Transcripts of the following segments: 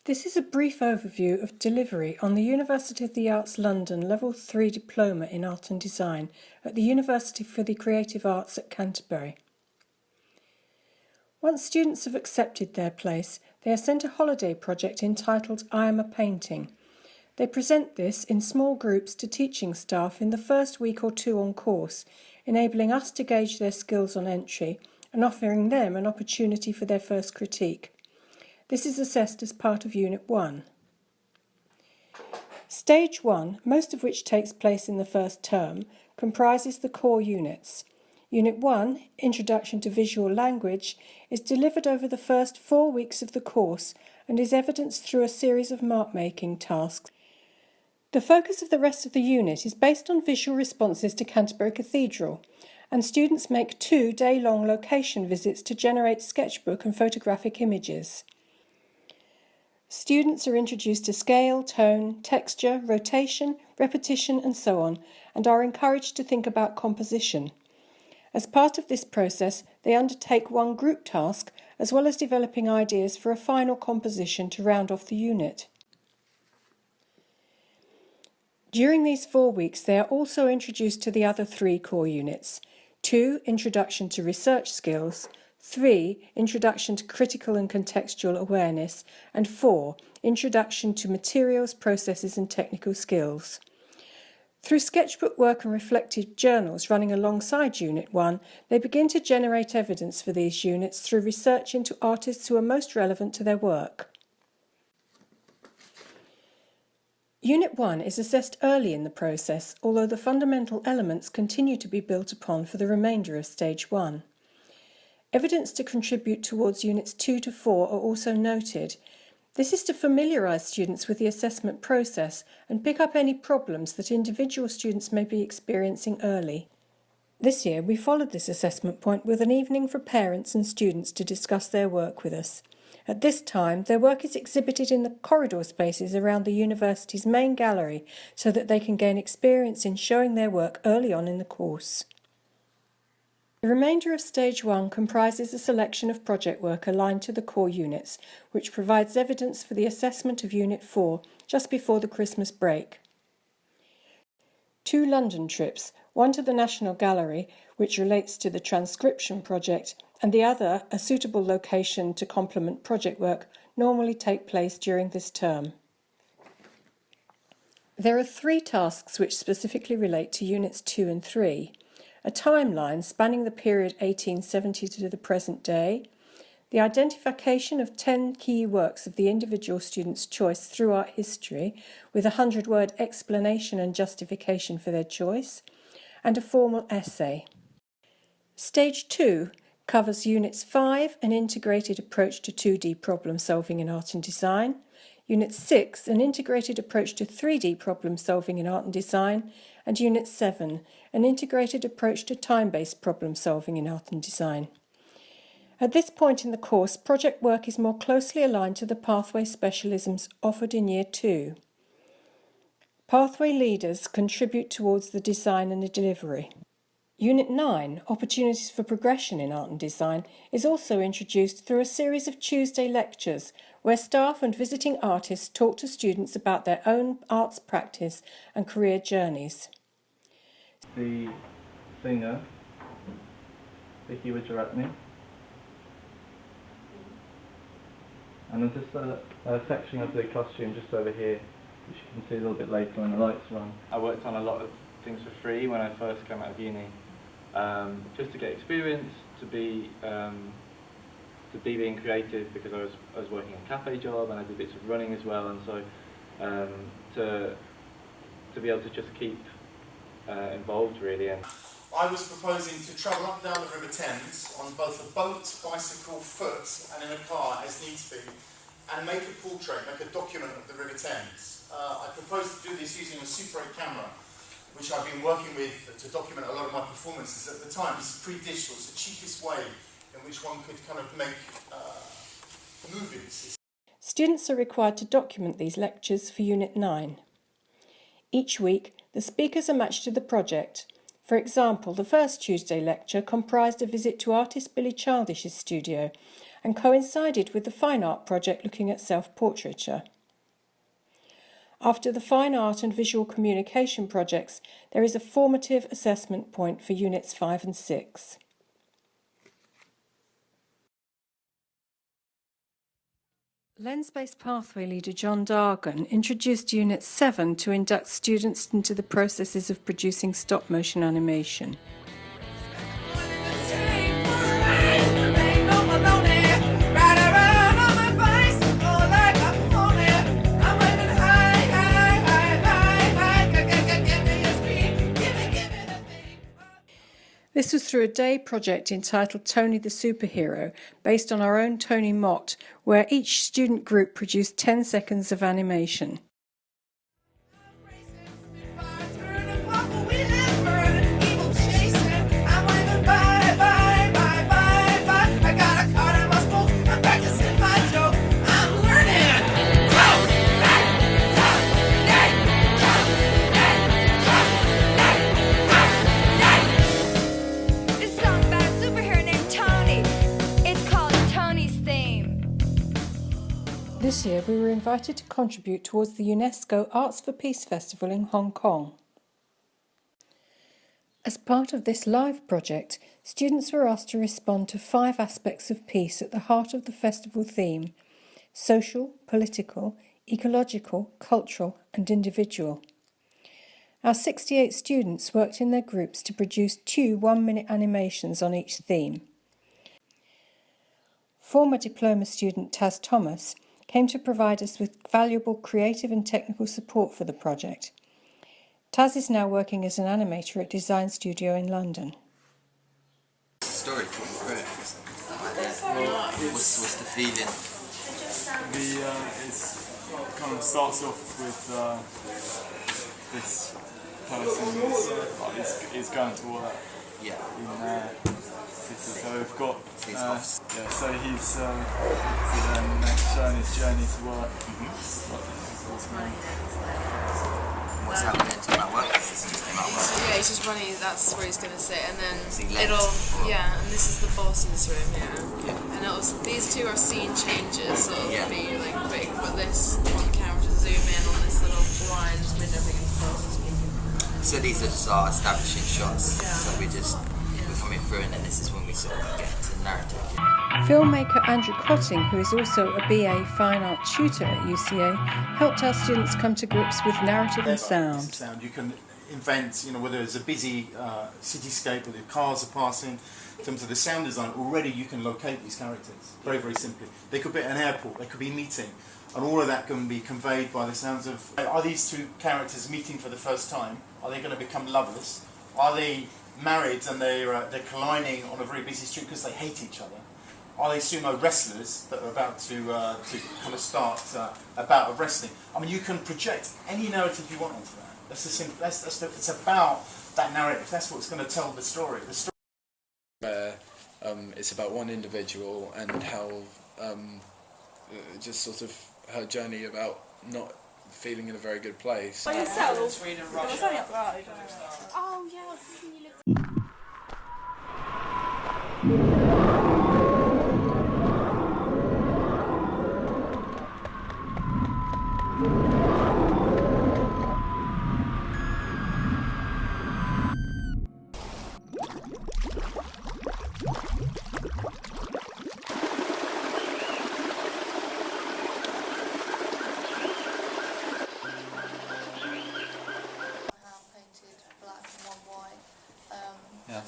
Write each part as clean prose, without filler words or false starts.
This is a brief overview of delivery on the University of the Arts London Level 3 Diploma in Art and Design at the University for the Creative Arts at Canterbury. Once students have accepted their place, they are sent a holiday project entitled I Am a Painting. They present this in small groups to teaching staff in the first week or two on course, enabling us to gauge their skills on entry and offering them an opportunity for their first critique. This is assessed as part of Unit 1. Stage 1, most of which takes place in the first term, comprises the core units. Unit 1, Introduction to Visual Language, is delivered over the first 4 weeks of the course and is evidenced through a series of mark-making tasks. The focus of the rest of the unit is based on visual responses to Canterbury Cathedral, and students make 2 day-long location visits to generate sketchbook and photographic images. Students are introduced to scale, tone, texture, rotation, repetition and so on, and are encouraged to think about composition. As part of this process, they undertake one group task as well as developing ideas for a final composition to round off the unit. During these 4 weeks, they are also introduced to the other 3 core units: 2, Introduction to Research Skills, 3, Introduction to Critical and Contextual Awareness, and 4, Introduction to Materials, Processes and Technical Skills. Through sketchbook work and reflective journals running alongside Unit 1, they begin to generate evidence for these units through research into artists who are most relevant to their work. Unit 1 is assessed early in the process, although the fundamental elements continue to be built upon for the remainder of Stage 1. Evidence to contribute towards Units 2 to 4 are also noted. This is to familiarise students with the assessment process and pick up any problems that individual students may be experiencing early. This year we followed this assessment point with an evening for parents and students to discuss their work with us. At this time, their work is exhibited in the corridor spaces around the university's main gallery so that they can gain experience in showing their work early on in the course. The remainder of Stage 1 comprises a selection of project work aligned to the core units, which provides evidence for the assessment of Unit 4 just before the Christmas break. 2 London trips, one to the National Gallery, which relates to the transcription project, and the other, a suitable location to complement project work, normally take place during this term. There are 3 tasks which specifically relate to Units 2 and 3. A timeline spanning the period 1870 to the present day, the identification of 10 key works of the individual student's choice through art history, with a 100-word explanation and justification for their choice, and a formal essay. Stage 2 covers Units 5, an integrated approach to 2D problem solving in art and design, Unit 6, an integrated approach to 3D problem solving in art and design, and Unit 7, an integrated approach to time-based problem solving in art and design. At this point in the course, project work is more closely aligned to the pathway specialisms offered in Year 2. Pathway leaders contribute towards the design and the delivery. Unit 9, Opportunities for Progression in Art and Design, is also introduced through a series of Tuesday lectures where staff and visiting artists talk to students about their own arts practice and career journeys. The singer, Vicky, would direct me. And there's just a section of the costume just over here, which you can see a little bit later when the lights are on. I worked on a lot of things for free when I first came out of uni. Just to get experience, to be being creative, because I was working a cafe job and I did bits of running as well, and so to be able to just keep involved really. And I was proposing to travel up and down the River Thames on both a boat, bicycle, foot and in a car as needs be, and make a portrait, make a document of the River Thames. I proposed to do this using a Super 8 camera, which I've been working with to document a lot of my performances at the time. This is pre-digital, it's the cheapest way in which one could kind of make movies. Students are required to document these lectures for Unit 9. Each week, the speakers are matched to the project. For example, the first Tuesday lecture comprised a visit to artist Billy Childish's studio and coincided with the fine art project looking at self-portraiture. After the fine art and visual communication projects, there is a formative assessment point for Units 5 and 6. Lens-based pathway leader John Dargan introduced Unit 7 to induct students into the processes of producing stop-motion animation. This was through a day project entitled Tony the Superhero, based on our own Tony Mott, where each student group produced 10 seconds of animation. This year we were invited to contribute towards the UNESCO Arts for Peace Festival in Hong Kong. As part of this live project, students were asked to respond to 5 aspects of peace at the heart of the festival theme: social, political, ecological, cultural and individual. Our 68 students worked in their groups to produce 2 one-minute animations on each theme. Former diploma student Taz Thomas came to provide us with valuable creative and technical support for the project. Taz is now working as an animator at Design Studio in London. Story, what's the feeling? It kind of starts off with this person is going to work in city. So we've got so he's showing his journey to work. What's happening to that work? Yeah, he's just running, that's where he's going to sit, and then and this is the boss's room here. And these 2 are scene changes, so it'll be like big, but this one camera to zoom in on this little blind window thing and the boss is speaking. So these are just our establishing shots, so we're coming through, and then this is when we sort of get into the narrative. Filmmaker Andrew Cotting, who is also a BA Fine Art tutor at UCA, helped our students come to grips with narrative and sound. You can invent, whether it's a busy cityscape or the cars are passing, in terms of the sound design, already you can locate these characters very, very simply. They could be at an airport, they could be meeting, and all of that can be conveyed by the sounds of, are these 2 characters meeting for the first time? Are they going to become lovers? Are they married and they're colliding on a very busy street because they hate each other? Are they sumo wrestlers that are about to kind of start a bout of wrestling? I mean, you can project any narrative you want onto that. It's about that narrative. That's what's going to tell the story. It's about one individual and how just sort of her journey about not feeling in a very good place. By yourself? Oh yeah, I was thinking you looked...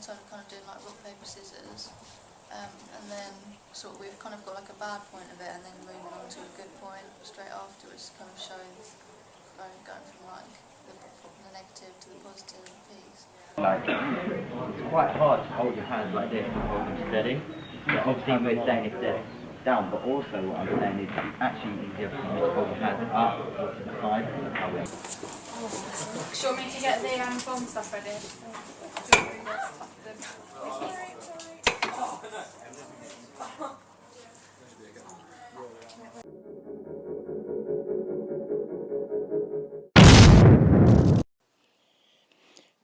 So I'm kind of doing like rock, paper, scissors, and then sort of we've kind of got like a bad point of it, and then moving on to a good point straight afterwards, kind of showing, going from like the negative to the positive piece. Like, it's quite hard to hold your hands like this and hold them steady. So obviously we're saying if they're down, but also what I'm saying is it's actually easier for you to hold your hands up or to the side. Do you want me to get the bomb stuff ready?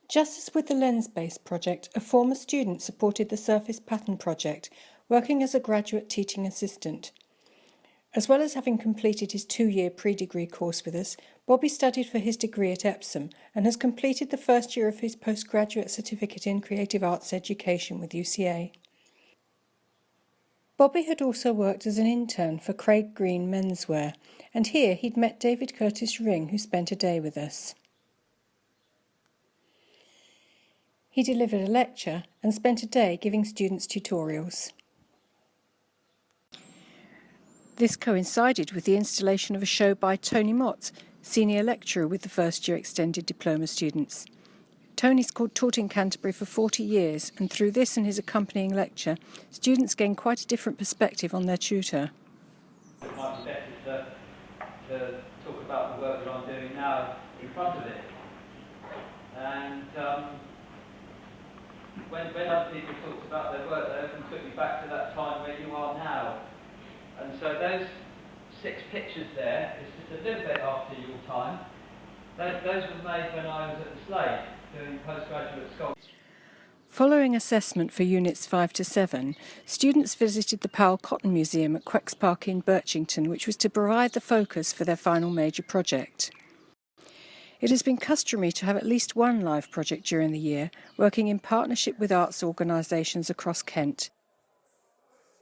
Just as with the lens-based project, a former student supported the surface pattern project, working as a graduate teaching assistant. As well as having completed his 2-year pre-degree course with us, Bobby studied for his degree at Epsom and has completed the first year of his postgraduate certificate in creative arts education with UCA. Bobby had also worked as an intern for Craig Green Menswear, and here he'd met David Curtis Ring, who spent a day with us. He delivered a lecture and spent a day giving students tutorials. This coincided with the installation of a show by Tony Mott, senior lecturer with the first-year extended diploma students. Tony's taught in Canterbury for 40 years, and through this and his accompanying lecture, students gain quite a different perspective on their tutor. My perspective to talk about the work that I'm doing now in front of it. And when other people talked about their work, they often took me back to that time where you are now. And so those 6 pictures there is just a little bit after your time. Those were made when I was at the Slade doing postgraduate scholarship. Following assessment for Units 5 to 7, students visited the Powell Cotton Museum at Quecks Park in Birchington, which was to provide the focus for their final major project. It has been customary to have at least one live project during the year, working in partnership with arts organisations across Kent.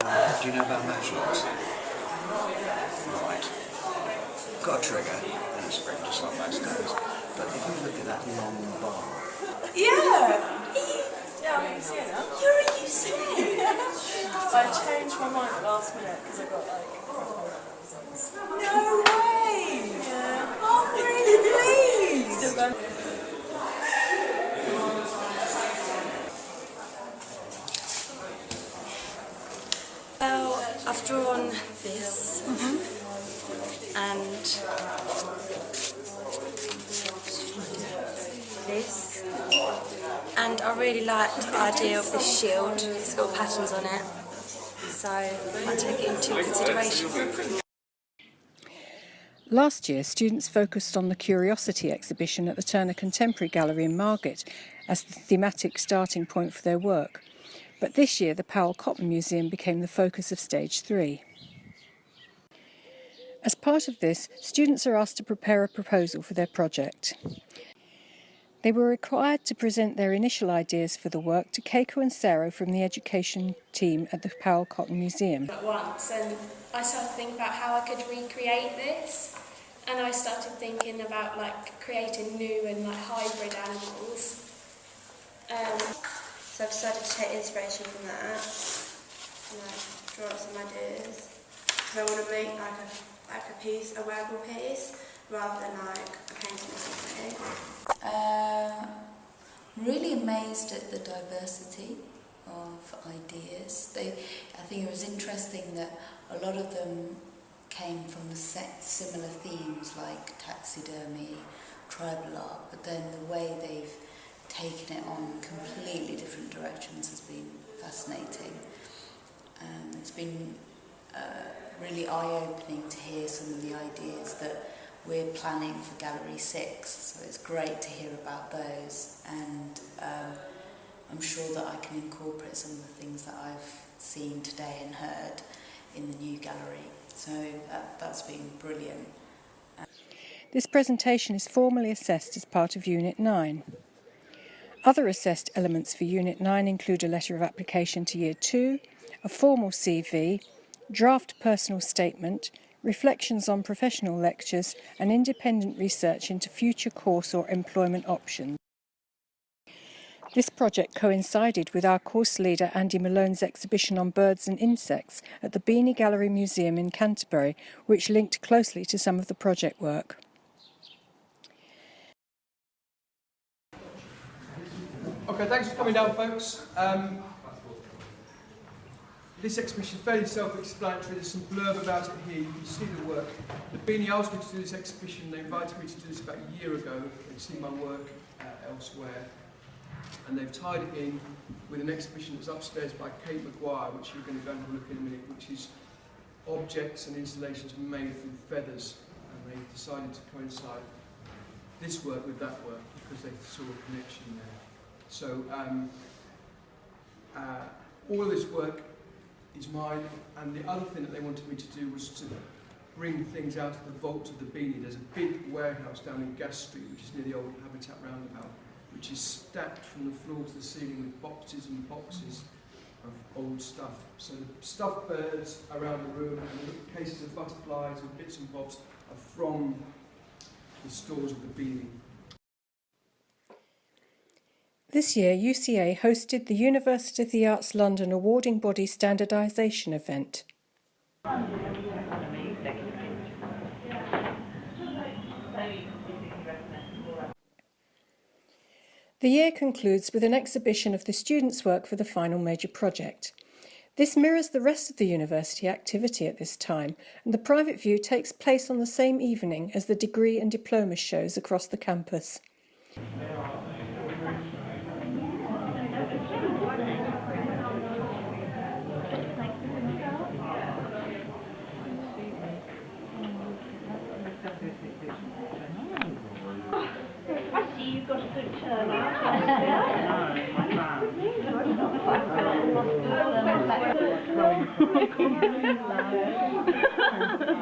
Do you know about matchlocks? Right. Got a trigger and a spring, just like most guys. But if you look at that long bar... Yeah! Yeah, I'm UCA now. You're at UCA? I changed my mind at last minute because I got like... No way! Yeah. Oh, I'm really pleased! Well, I've drawn this and this, and I really liked the idea of this shield. It's got patterns on it, so I take it into consideration. Last year, students focused on the Curiosity exhibition at the Turner Contemporary Gallery in Margate as the thematic starting point for their work. But this year, the Powell Cotton Museum became the focus of Stage 3. As part of this, students are asked to prepare a proposal for their project. They were required to present their initial ideas for the work to Keiko and Sarah from the education team at the Powell Cotton Museum. At once, and I started to think about how I could recreate this, and I started thinking about like creating new and like hybrid animals. So I decided to take inspiration from that and draw up some ideas. Because I want to make like a piece, a wearable piece, rather than like a painting or something. Really amazed at the diversity of ideas. I think it was interesting that a lot of them came from the similar themes like taxidermy, tribal art, but then the way they've taken it on completely different directions has been fascinating. It's been really eye-opening to hear some of the ideas that we're planning for Gallery 6, so it's great to hear about those, and I'm sure that I can incorporate some of the things that I've seen today and heard in the new gallery, so that's been brilliant. This presentation is formally assessed as part of Unit 9. Other assessed elements for Unit 9 include a letter of application to Year 2, a formal CV, draft personal statement, reflections on professional lectures, and independent research into future course or employment options. This project coincided with our course leader Andy Malone's exhibition on birds and insects at the Beanie Gallery Museum in Canterbury, which linked closely to some of the project work. Okay, thanks for coming down, folks. This exhibition is fairly self-explanatory. There's some blurb about it here. You can see the work. The Beanie asked me to do this exhibition. They invited me to do this about a year ago. They've seen my work elsewhere. And they've tied it in with an exhibition that's upstairs by Kate Maguire, which you're going to go and have a look in a minute, which is objects and installations made from feathers. And they've decided to coincide this work with that work because they saw a connection there. So all of this work is mine, and the other thing that they wanted me to do was to bring things out of the vault of the Beanie. There's a big warehouse down in Gas Street, which is near the old Habitat roundabout, which is stacked from the floor to the ceiling with boxes and boxes of old stuff. So the stuffed birds around the room and the cases of butterflies and bits and bobs are from the stores of the Beanie. This year, UCA hosted the University of the Arts London awarding body standardisation event. The year concludes with an exhibition of the students' work for the final major project. This mirrors the rest of the university activity at this time, and the private view takes place on the same evening as the degree and diploma shows across the campus. I see you've got a good turnout.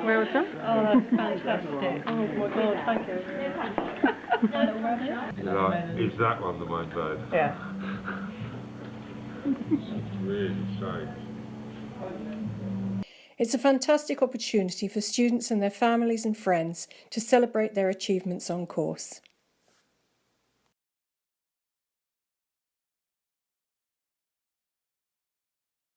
Where was that? Oh, that's fantastic. Oh my God, thank you. Is that one the main bird? Yeah. Really strange. It's a fantastic opportunity for students and their families and friends to celebrate their achievements on course.